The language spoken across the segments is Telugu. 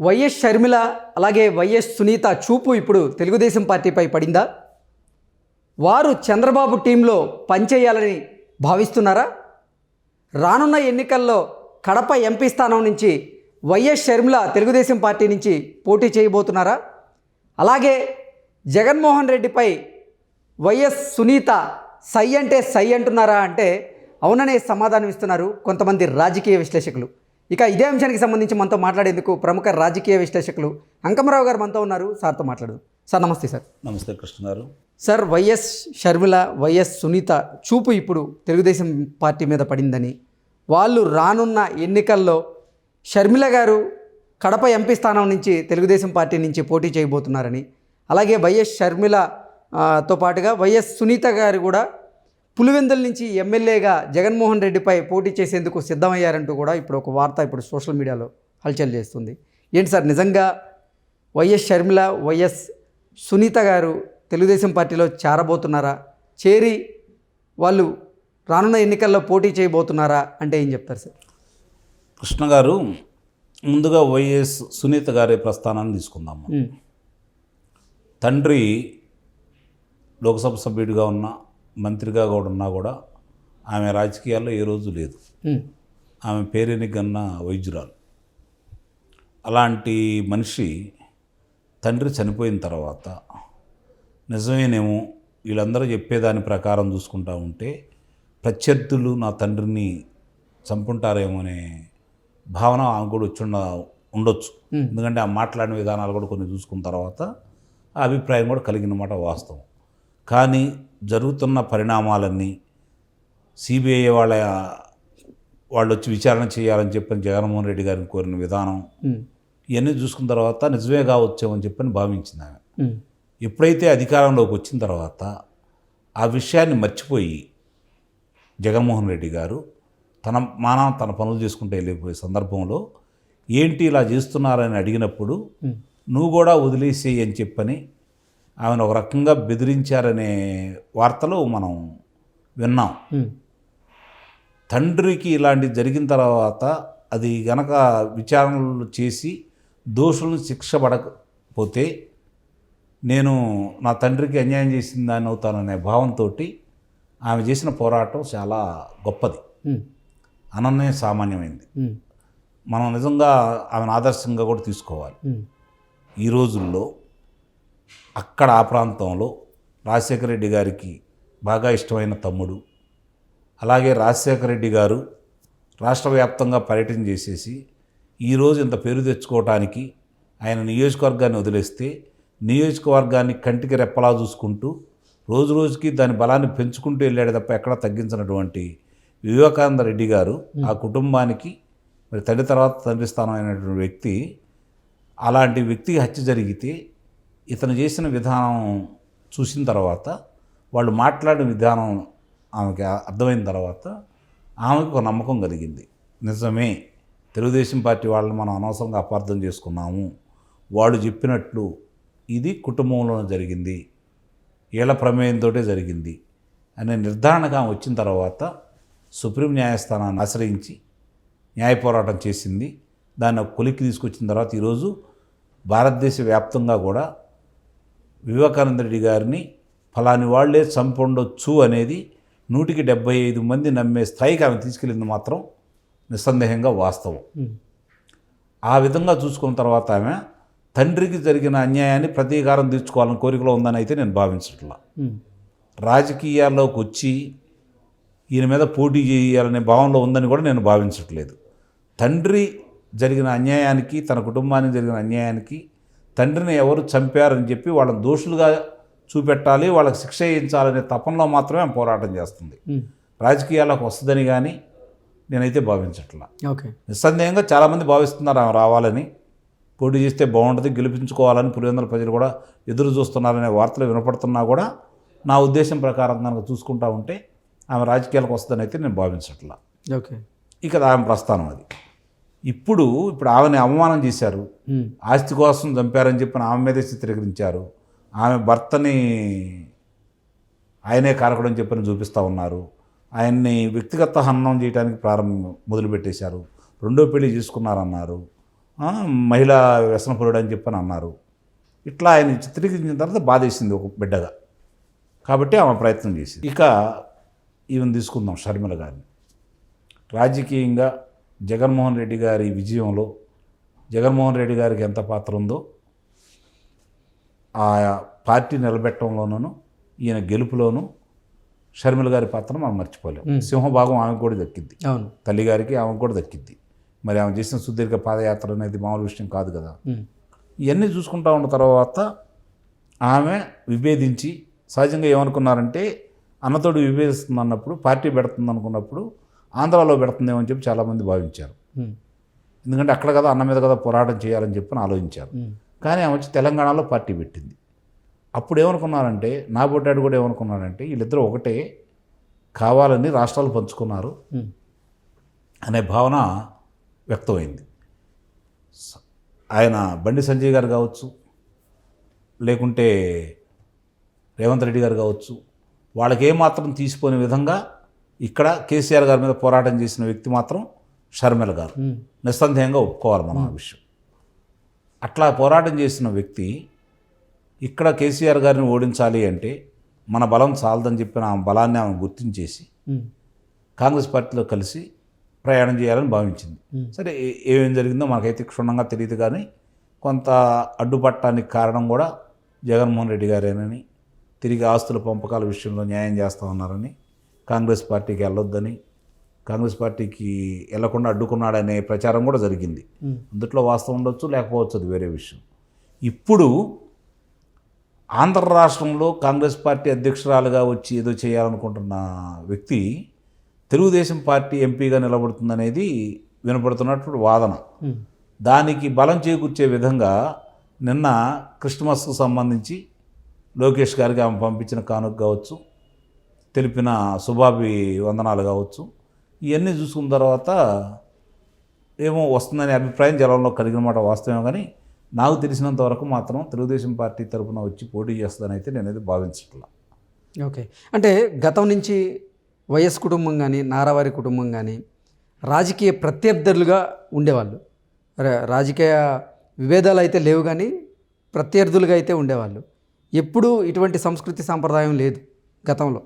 వైఎస్ షర్మిల అలాగే వైఎస్ సునీత చూపు ఇప్పుడు తెలుగుదేశం పార్టీపై పడిందా? వారు చంద్రబాబు టీంలో పనిచేయాలని భావిస్తున్నారా? రానున్న ఎన్నికల్లో కడప ఎంపీ స్థానం నుంచి వైఎస్ షర్మిల తెలుగుదేశం పార్టీ నుంచి పోటీ చేయబోతున్నారా? అలాగే జగన్మోహన్ రెడ్డిపై వైఎస్ సునీత సై అంటే సై అంటున్నారా అంటే అవుననే సమాధానం ఇస్తున్నారు కొంతమంది రాజకీయ విశ్లేషకులు. ఇక ఇదే అంశానికి సంబంధించి మనతో మాట్లాడేందుకు ప్రముఖ రాజకీయ విశ్లేషకులు అంకమరావు గారు మనతో ఉన్నారు. సార్తో మాట్లాడదు. సార్ నమస్తే. సార్ నమస్తే కృష్ణ గారు. Sir, YS Sharmila YS Sunitha చూపు ఇప్పుడు తెలుగుదేశం పార్టీ మీద పడిందని, వాళ్ళు రానున్న ఎన్నికల్లో షర్మిల గారు కడప ఎంపీ స్థానం నుంచి తెలుగుదేశం పార్టీ నుంచి పోటీ చేయబోతున్నారని, అలాగే వైఎస్ షర్మిలతో పాటుగా వైఎస్ సునీత గారు కూడా పులివెందుల నుంచి ఎమ్మెల్యేగా జగన్మోహన్ రెడ్డిపై పోటీ చేసేందుకు సిద్ధమయ్యారంటూ కూడా ఇప్పుడు ఒక వార్త ఇప్పుడు సోషల్ మీడియాలో హల్చల్ చేస్తుంది. ఏంటి సార్, నిజంగా వైఎస్ షర్మిల వైఎస్ సునీత గారు తెలుగుదేశం పార్టీలో చేరబోతున్నారా? చేరి వాళ్ళు రానున్న ఎన్నికల్లో పోటీ చేయబోతున్నారా అంటే ఏం చెప్తారు సార్? కృష్ణ గారు, ముందుగా వైఎస్ సునీత గారి ప్రస్థానాన్ని తీసుకుందాము. తండ్రి లోక్సభ సభ్యుడిగా ఉన్న, మంత్రిగా కూడా ఉన్నా కూడా ఆమె రాజకీయాల్లో ఏ రోజు లేదు. ఆమె పేరెనికన్న వైద్యురాలు. అలాంటి మనిషి తండ్రి చనిపోయిన తర్వాత నిజమేనేమో వీళ్ళందరూ చెప్పేదాని ప్రకారం చూసుకుంటా ఉంటే ప్రత్యర్థులు నా తండ్రిని చంపుంటారేమో అనే భావన ఆమె కూడా వచ్చి ఉండొచ్చు. ఎందుకంటే ఆ మాట్లాడిన విధానాలు కూడా కొన్ని చూసుకున్న తర్వాత ఆ అభిప్రాయం కూడా కలిగిన మాట వాస్తవం. కానీ జరుగుతున్న పరిణామాలన్నీ సిబిఐ వాళ్ళు వచ్చి విచారణ చేయాలని చెప్పని జగన్మోహన్ రెడ్డి గారిని కోరిన విధానం ఇవన్నీ చూసుకున్న తర్వాత నిజమే కావచ్చేమని చెప్పని భావించింది ఆమె. ఎప్పుడైతే అధికారంలోకి వచ్చిన తర్వాత ఆ విషయాన్ని మర్చిపోయి జగన్మోహన్ రెడ్డి గారు తన పనులు చేసుకుంటూ వెళ్ళిపోయే సందర్భంలో ఏంటి ఇలా చేస్తున్నారని అడిగినప్పుడు నువ్వు కూడా వదిలేసేయి అని చెప్పని ఆమెను ఒక రకంగా బెదిరించారనే వార్తలు మనం విన్నాం. తండ్రికి ఇలాంటి జరిగిన తర్వాత అది గనక విచారణలు చేసి దోషులను శిక్ష పడకపోతే నేను నా తండ్రికి అన్యాయం చేసిన దాన్ని అవుతాననే భావంతో ఆమె చేసిన పోరాటం చాలా గొప్పది, అనన్య సామాన్యమైంది. మనం నిజంగా ఆమెను ఆదర్శంగా కూడా తీసుకోవాలి. ఈ రోజుల్లో అక్కడ ఆ ప్రాంతంలో రాజశేఖర రెడ్డి గారికి బాగా ఇష్టమైన తమ్ముడు, అలాగే రాజశేఖర రెడ్డి గారు రాష్ట్ర వ్యాప్తంగా పర్యటన చేసేసి ఈరోజు ఇంత పేరు తెచ్చుకోవటానికి ఆయన నియోజకవర్గాన్ని వదిలేస్తే నియోజకవర్గాన్ని కంటికి రెప్పలా చూసుకుంటూ రోజు రోజుకి దాని బలాన్ని పెంచుకుంటూ వెళ్ళాడు తప్ప ఎక్కడ తగ్గించినటువంటి వివేకానంద రెడ్డి గారు ఆ కుటుంబానికి మరి తండ్రి తర్వాత తండ్రి స్థానం అయినటువంటి వ్యక్తి, అలాంటి వ్యక్తికి హత్య జరిగితే ఇతను చేసిన విధానం చూసిన తర్వాత, వాళ్ళు మాట్లాడిన విధానం ఆమెకి అర్థమైన తర్వాత ఆమెకు ఒక నమ్మకం కలిగింది. నిజమే, తెలుగుదేశం పార్టీ వాళ్ళని మనం అనవసరంగా అపార్థం చేసుకున్నాము, వాళ్ళు చెప్పినట్లు ఇది కుటుంబంలో జరిగింది, వీళ్ళ ప్రమేయంతో జరిగింది అనే నిర్ధారణగా ఆమె వచ్చిన తర్వాత సుప్రీం న్యాయస్థానాన్ని ఆశ్రయించి న్యాయ పోరాటం చేసింది. దాన్ని ఒక కొలిక్కి తీసుకొచ్చిన తర్వాత ఈరోజు భారతదేశ వ్యాప్తంగా కూడా వివేకానంద రెడ్డి గారిని ఫలాని వాళ్లే చంపుండొచ్చు అనేది 175 మంది నమ్మే స్థాయికి ఆమె తీసుకెళ్ళింది మాత్రం నిస్సందేహంగా వాస్తవం. ఆ విధంగా చూసుకున్న తర్వాత ఆమె తండ్రికి జరిగిన అన్యాయాన్ని ప్రతీకారం తీర్చుకోవాలని కోరికలో ఉందని అయితే నేను భావించట్లా. రాజకీయాల్లోకి వచ్చి ఈయన మీద పోటీ చేయాలనే భావంలో ఉందని కూడా నేను భావించట్లేదు. తండ్రి జరిగిన అన్యాయానికి, తన కుటుంబానికి జరిగిన అన్యాయానికి తండ్రిని ఎవరు చంపారని చెప్పి వాళ్ళని దోషులుగా చూపెట్టాలి, వాళ్ళకి శిక్ష వేయించాలనే తపనలో మాత్రమే ఆమె పోరాటం చేస్తుంది. రాజకీయాలకు వస్తుందని కానీ నేనైతే భావించట్లా. నిస్సందేహంగా చాలామంది భావిస్తున్నారు ఆమె రావాలని, పోటీ చేస్తే బాగుంటుంది, గెలిపించుకోవాలని పులివెందుల ప్రజలు కూడా ఎదురు చూస్తున్నారనే వార్తలు వినపడుతున్నా కూడా నా ఉద్దేశం ప్రకారం కనుక చూసుకుంటా ఉంటే ఆమె రాజకీయాలకు వస్తుందని అయితే నేను భావించట్లా. ఇక ఆమె ప్రస్థానం అది. ఇప్పుడు ఆమెని అవమానం చేశారు, ఆస్తి కోసం చంపారని చెప్పి ఆమె మీదే చిత్రీకరించారు. ఆమె భర్తని ఆయనే కారకుడు అని చెప్పని చూపిస్తూ ఉన్నారు. ఆయన్ని వ్యక్తిగత హననం చేయడానికి మొదలుపెట్టేశారు. రెండో పెళ్లి చేసుకున్నారన్నారు. మహిళా వ్యసనపరుడు అని చెప్పని అన్నారు. ఇట్లా ఆయన చిత్రీకరించిన తర్వాత బాధేసింది ఒక బిడ్డగా. కాబట్టి ఆమె ప్రయత్నం చేసింది. ఇక ఈవెన్ తీసుకుందాం షర్మిల గారిని. రాజకీయంగా జగన్మోహన్ రెడ్డి గారి విజయంలో జగన్మోహన్ రెడ్డి గారికి ఎంత పాత్ర ఉందో ఆ పార్టీ నిలబెట్టడంలోనూ ఈయన గెలుపులోనూ షర్మిల గారి పాత్ర మనం మర్చిపోలేం. సింహభాగం ఆమెకు కూడా దక్కింది, అవును, తల్లిగారికి ఆమెకు కూడా దక్కింది. మరి ఆమె చేసిన సుదీర్ఘ పాదయాత్ర అనేది మామూలు విషయం కాదు కదా. ఇవన్నీ చూసుకుంటా ఉన్న తర్వాత ఆమె విభేదించి, సహజంగా ఏమనుకున్నారంటే అన్నతోడు విభేదిస్తుంది అన్నప్పుడు, పార్టీ పెడుతుంది అనుకున్నప్పుడు ఆంధ్రాలో పెడుతుందేమో అని చెప్పి చాలామంది భావించారు. ఎందుకంటే అక్కడ కదా అన్న మీద కదా పోరాటం చేయాలని చెప్పి ఆలోచించారు. కానీ ఆమె వచ్చి తెలంగాణలో పార్టీ పెట్టింది. అప్పుడు ఏమనుకున్నారంటే, నా బొడ్డాడు కూడా ఏమనుకున్నారంటే వీళ్ళిద్దరూ ఒకటే, కావాలని రాష్ట్రాలు పంచుకున్నారు అనే భావన వ్యక్తమైంది. ఆయన బండి సంజయ్ గారు కావచ్చు, లేకుంటే రేవంత్ రెడ్డి గారు కావచ్చు, వాళ్ళకి ఏమాత్రం తీసిపోని విధంగా ఇక్కడ కేసీఆర్ గారి మీద పోరాటం చేసిన వ్యక్తి మాత్రం షర్మిల గారు. నిస్సందేహంగా ఒప్పుకోవాలి మనం ఆ విషయం. అట్లా పోరాటం చేసిన వ్యక్తి ఇక్కడ కేసీఆర్ గారిని ఓడించాలి అంటే మన బలం చాలదని చెప్పిన ఆ బలాన్ని ఆమె గుర్తించేసి కాంగ్రెస్ పార్టీలో కలిసి ప్రయాణం చేయాలని భావించింది. సరే, ఏమేం జరిగిందో మనకైతే క్షుణ్ణంగా తెలియదు. కానీ కొంత అడ్డుపట్టడానికి కారణం కూడా జగన్మోహన్ రెడ్డి గారేనని, తిరిగి ఆస్తుల పంపకాల విషయంలో న్యాయం చేస్తూ ఉన్నారని, కాంగ్రెస్ పార్టీకి వెళ్ళొద్దని, కాంగ్రెస్ పార్టీకి వెళ్లకుండా అడ్డుకున్నాడనే ప్రచారం కూడా జరిగింది. అందుట్లో వాస్తవం ఉండొచ్చు, లేకపోవచ్చు, అది వేరే విషయం. ఇప్పుడు ఆంధ్ర రాష్ట్రంలో కాంగ్రెస్ పార్టీ అధ్యక్షురాలుగా వచ్చి ఏదో చేయాలనుకుంటున్న వ్యక్తి తెలుగుదేశం పార్టీ ఎంపీగా నిలబడుతుందనేది వినపడుతున్నటువంటి వాదన. దానికి బలం చేకూర్చే విధంగా నిన్న క్రిస్మస్కు సంబంధించి లోకేష్ గారికి ఆమె పంపించిన కానుక కావచ్చు, తెలిపిన శుభాభి వందనాలు కావచ్చు, ఇవన్నీ చూసుకున్న తర్వాత ఏమో వస్తుందనే అభిప్రాయం జనంలో కలిగిన మాట వాస్తవం. కానీ నాకు తెలిసినంత వరకు మాత్రం తెలుగుదేశం పార్టీ తరఫున వచ్చి పోటీ చేస్తుందని అయితే నేనైతే భావించట్లా. ఓకే, అంటే గతం నుంచి వైఎస్ కుటుంబం కానీ నారావారి కుటుంబం కానీ రాజకీయ ప్రత్యర్థులుగా ఉండేవాళ్ళు. రాజకీయ విభేదాలు అయితే లేవు, కానీ ప్రత్యర్థులుగా అయితే ఉండేవాళ్ళు. ఎప్పుడూ ఇటువంటి సంస్కృతి సాంప్రదాయం లేదు గతంలో.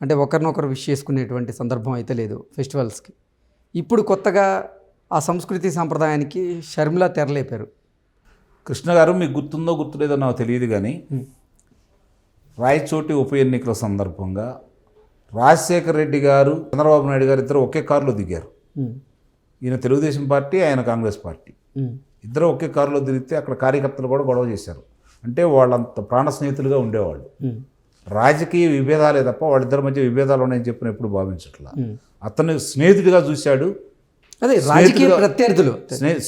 అంటే ఒకరినొకరు విష్ చేసుకునేటువంటి సందర్భం అయితే లేదు ఫెస్టివల్స్కి. ఇప్పుడు కొత్తగా ఆ సంస్కృతి సాంప్రదాయానికి షర్మిల తెరలేపారు. కృష్ణ గారు, మీకు గుర్తుందో గుర్తులేదో నాకు తెలియదు, కానీ రాయచోటి ఉప ఎన్నికల సందర్భంగా రాజశేఖర రెడ్డి గారు, చంద్రబాబు నాయుడు గారు ఇద్దరు ఒకే కారులో దిగారు. ఈయన తెలుగుదేశం పార్టీ, ఆయన కాంగ్రెస్ పార్టీ. ఇద్దరు ఒకే కారులో దిగితే అక్కడ కార్యకర్తలు కూడా గొడవ చేశారు. అంటే వాళ్ళంత ప్రాణ స్నేహితులుగా ఉండేవాళ్ళు. రాజకీయ విభేదాలే తప్ప వాళ్ళిద్దరి మధ్య విభేదాలు ఉన్నాయని చెప్పిన ఎప్పుడు భావించట్లా. అతను స్నేహితుడిగా చూశాడు, అదే రాజకీయ ప్రత్యర్థులు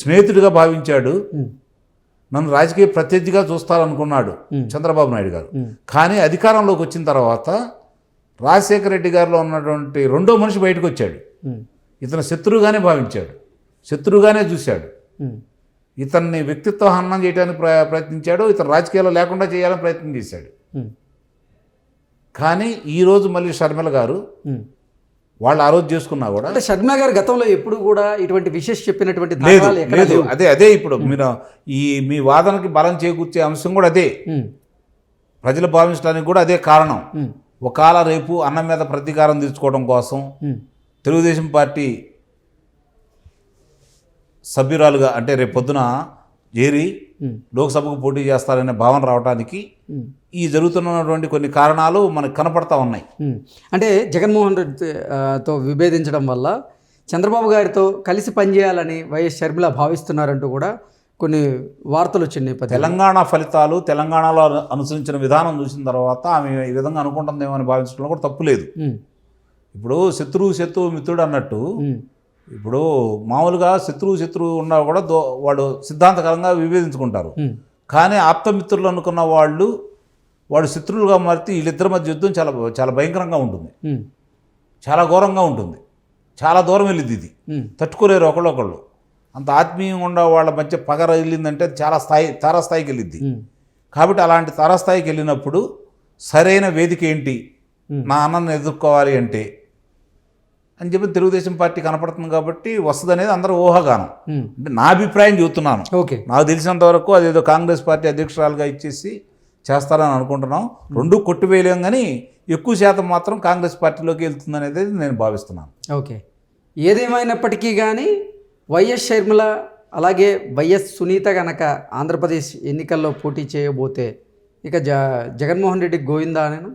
స్నేహితుడిగా భావించాడు. నన్ను రాజకీయ ప్రత్యర్థిగా చూస్తారనుకున్నాడు చంద్రబాబు నాయుడు గారు. కానీ అధికారంలోకి వచ్చిన తర్వాత రాజశేఖర రెడ్డి గారిలో ఉన్నటువంటి రెండో మనిషి బయటకు వచ్చాడు. ఇతను శత్రువుగానే భావించాడు, శత్రువుగానే చూశాడు. ఇతన్ని వ్యక్తిత్వ హననం చేయడానికి ప్రయత్నించాడు, ఇతను రాజకీయాల్లో లేకుండా చేయాలని ప్రయత్నం చేశాడు. కానీ ఈరోజు మళ్ళీ షర్మిల గారు వాళ్ళు ఆ రోజు చేసుకున్నా కూడా, అంటే షర్మిల గారు గతంలో ఎప్పుడు కూడా ఇటువంటి విశేష చెప్పినటువంటి లేదు. అదే ఇప్పుడు మీరు మీ వాదనకి బలం చేకూర్చే అంశం కూడా అదే. ప్రజలు భావించడానికి కూడా అదే కారణం. ఒకవేళ రేపు అన్నం మీద ప్రతీకారం తీర్చుకోవడం కోసం తెలుగుదేశం పార్టీ సభ్యురాలుగా, అంటే రేపు పొద్దున ఏరి లోక్సభకు పోటీ చేస్తారనే భావన రావడానికి ఈ జరుగుతున్నటువంటి కొన్ని కారణాలు మనకు కనపడతా ఉన్నాయి. అంటే జగన్మోహన్ రెడ్డితో విభేదించడం వల్ల చంద్రబాబు గారితో కలిసి పనిచేయాలని వైఎస్ షర్మిల భావిస్తున్నారంటూ కూడా కొన్ని వార్తలు వచ్చిన నేపథ్యం. తెలంగాణ ఫలితాలు, తెలంగాణలో అనుసరించిన విధానం చూసిన తర్వాత ఆమె ఈ విధంగా అనుకుంటుందేమో అని భావించడంలో కూడా తప్పు లేదు. ఇప్పుడు శత్రువు మిత్రుడు అన్నట్టు, ఇప్పుడు మామూలుగా శత్రువు ఉన్నా కూడా వాడు సిద్ధాంతకరంగా విభేదించుకుంటారు. కానీ ఆప్తమిత్రులు అనుకున్న వాళ్ళు శత్రువులుగా మారితే వీళ్ళిద్దరి మధ్య యుద్ధం చాలా చాలా భయంకరంగా ఉంటుంది, చాలా ఘోరంగా ఉంటుంది, చాలా దూరం వెళ్ళింది. ఇది తట్టుకోలేరు ఒకళ్ళొకళ్ళు. అంత ఆత్మీయంగా ఉన్న వాళ్ళ మధ్య పగ వెళ్ళిందంటే చాలా తారాస్థాయికి వెళ్ళిద్ది. కాబట్టి అలాంటి తారాస్థాయికి వెళ్ళినప్పుడు సరైన వేదిక ఏంటి, నా అన్నను ఎదుర్కోవాలి అంటే అని చెప్పి తెలుగుదేశం పార్టీ కనపడుతుంది కాబట్టి వస్తుంది అనేది అందరూ ఊహాగానం. ఉమ్. అంటే నా అభిప్రాయం చెబుతున్నాను. ఓకే. నాకు తెలిసినంత వరకు అదేదో కాంగ్రెస్ పార్టీ అధ్యక్షురాలుగా ఇచ్చేసి చేస్తారని అనుకుంటున్నాం. రెండు కొట్టివేయలేం, కానీ ఎక్కువ శాతం మాత్రం కాంగ్రెస్ పార్టీలోకి వెళ్తుంది అనేది నేను భావిస్తున్నాను. ఓకే. ఏదేమైనప్పటికీ కానీ వైఎస్ షర్మిల అలాగే వైఎస్ సునీత గనక ఆంధ్రప్రదేశ్ ఎన్నికల్లో పోటీ చేయబోతే ఇక జగన్మోహన్ రెడ్డి గోవిందా అనేనా?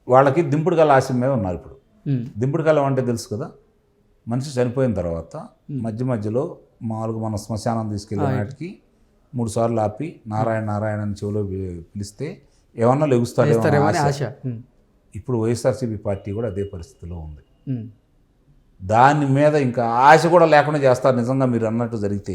వాళ్ళకి దింపుడు కళ ఆశ మీద ఉన్నారు ఇప్పుడు. ఉమ్. దింపుడు కళ అంటే తెలుసు కదా, మనిషి చనిపోయిన తర్వాత మధ్యలో మామూలుగా మనం శ్మశానం తీసుకెళ్ళే నాటికి 3 సార్లు ఆపి నారాయణ నారాయణ అని చెవిలో పిలిస్తే ఏమన్నా లెగుస్తాడేమో చేస్తారేమని ఆశ. ఆశ. ఉమ్. ఇప్పుడు వైఎస్ఆర్సీపీ పార్టీ కూడా అదే పరిస్థితిలో ఉంది. ఉమ్. దాని మీద ఇంకా ఆశ కూడా లేకుండా చేస్తారు నిజంగా మీరు అన్నట్టు జరిగితే.